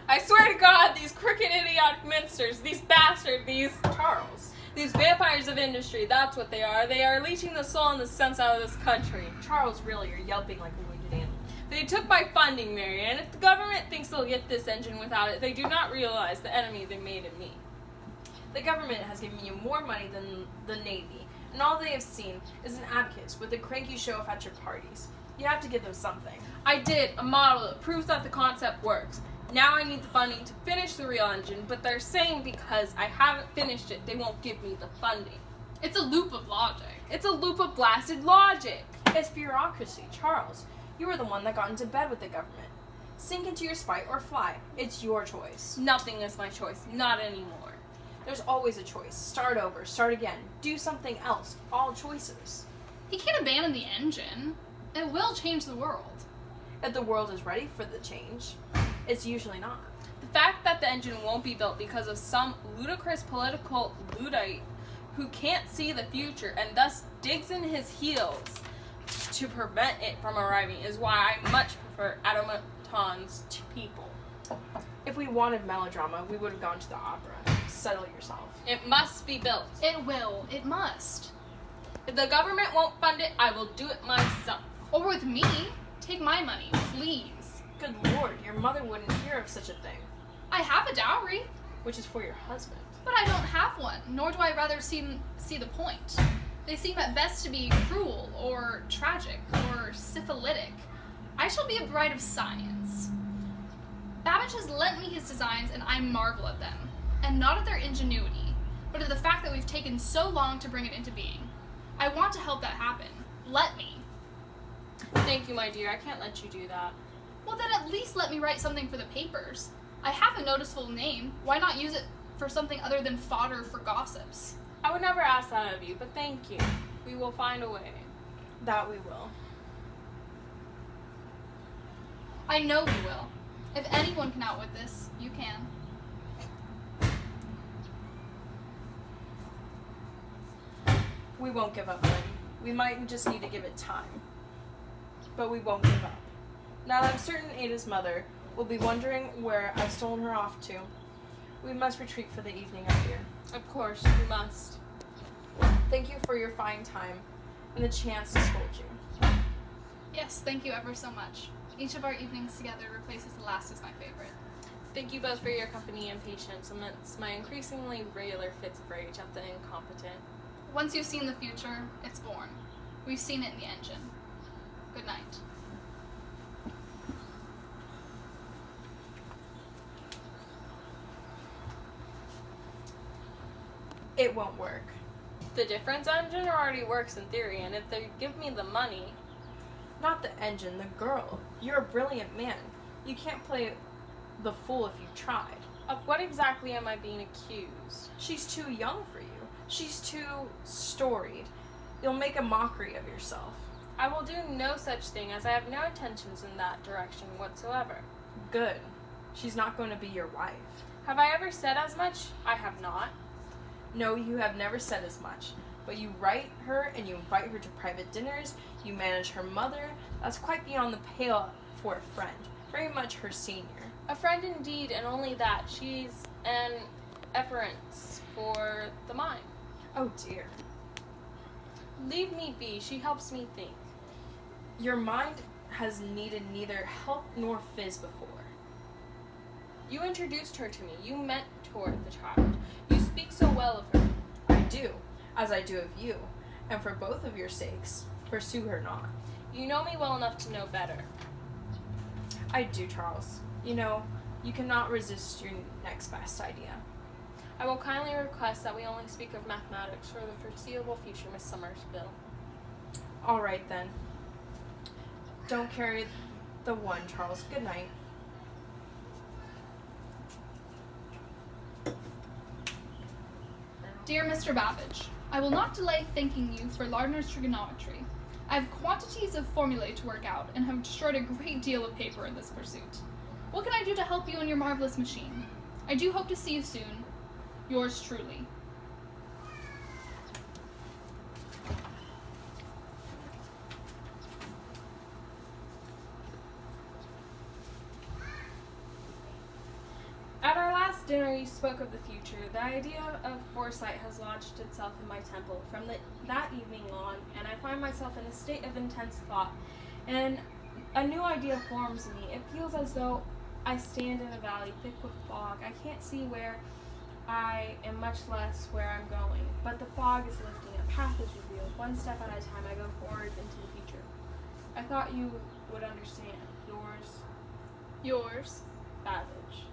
I swear to God, these crooked, idiotic minsters, these bastards, Charles. these vampires of industry, that's what they are. They are leeching the soul and the sense out of this country. Charles, really, you're yelping like a wounded animal. They took my funding, Mary, and if the government thinks they'll get this engine without it, they do not realize the enemy they made in me. The government has given you more money than the Navy, and all they have seen is an abacus with a crank you show off at your parties. You have to give them something. I did a model that proves that the concept works. Now I need the funding to finish the real engine, but they're saying because I haven't finished it, they won't give me the funding. It's a loop of logic. It's a loop of blasted logic. It's bureaucracy, Charles. You were the one that got into bed with the government. Sink into your spite or fly. It's your choice. Nothing is my choice. Not anymore. There's always a choice. Start over. Start again. Do something else. All choices. He can't abandon the engine. It will change the world. If the world is ready for the change, it's usually not. The fact that the engine won't be built because of some ludicrous political Luddite who can't see the future and thus digs in his heels to prevent it from arriving is why I much prefer automatons to people. If we wanted melodrama, we would have gone to the opera. Settle yourself. It must be built. It will. It must. If the government won't fund it, I will do it myself. Or with me. Take my money, please. Good Lord, your mother wouldn't hear of such a thing. I have a dowry. Which is for your husband. But I don't have one, nor do I rather see the point. They seem at best to be cruel, or tragic, or syphilitic. I shall be a bride of science. Babbage has lent me his designs, and I marvel at them. And not at their ingenuity, but at the fact that we've taken so long to bring it into being. I want to help that happen. Let me. Thank you, my dear. I can't let you do that. Well, then at least let me write something for the papers. I have a noticeable name. Why not use it for something other than fodder for gossips? I would never ask that of you, but thank you. We will find a way. That we will. I know we will. If anyone can outwit this, you can. We won't give up, Lynn. We might just need to give it time. But we won't give up. Now that I'm certain Ada's mother will be wondering where I've stolen her off to, we must retreat for the evening, I fear. Of course, you must. Thank you for your fine time and the chance to scold you. Yes, thank you ever so much. Each of our evenings together replaces the last as my favorite. Thank you both for your company and patience amidst my increasingly regular fits of rage at the incompetent. Once you've seen the future, it's born. We've seen it in the engine. Good night. It won't work. The difference engine already works in theory, and if they give me the money... Not the engine, the girl. You're a brilliant man. You can't play the fool if you tried. Of what exactly am I being accused? She's too young for you. She's too storied. You'll make a mockery of yourself. I will do no such thing, as I have no intentions in that direction whatsoever. Good. She's not going to be your wife. Have I ever said as much? I have not. No, you have never said as much. But you write her and you invite her to private dinners. You manage her mother. That's quite beyond the pale for a friend. Very much her senior. A friend indeed, and only that. She's an efference for the mind. Oh dear. Leave me be. She helps me think. Your mind has needed neither help nor fizz before. You introduced her to me. You mentored the child. You speak so well of her. I do, as I do of you. And for both of your sakes, pursue her not. You know me well enough to know better. I do, Charles. You know, you cannot resist your next best idea. I will kindly request that we only speak of mathematics for the foreseeable future, Miss Somersville. All right, then. Don't carry the one, Charles. Good night. Dear Mr. Babbage, I will not delay thanking you for Lardner's trigonometry. I have quantities of formulae to work out and have destroyed a great deal of paper in this pursuit. What can I do to help you in your marvelous machine? I do hope to see you soon. Yours truly. dinner you spoke of the future. The idea of foresight has lodged itself in my temple from that evening on, and I find myself in a state of intense thought, and a new idea forms me. It feels as though I stand in a valley thick with fog. I can't see where I am, much less where I'm going, but the fog is lifting, a path is revealed. One step at a time I go forward into the future. I thought you would understand. Yours, Yours, Babbage.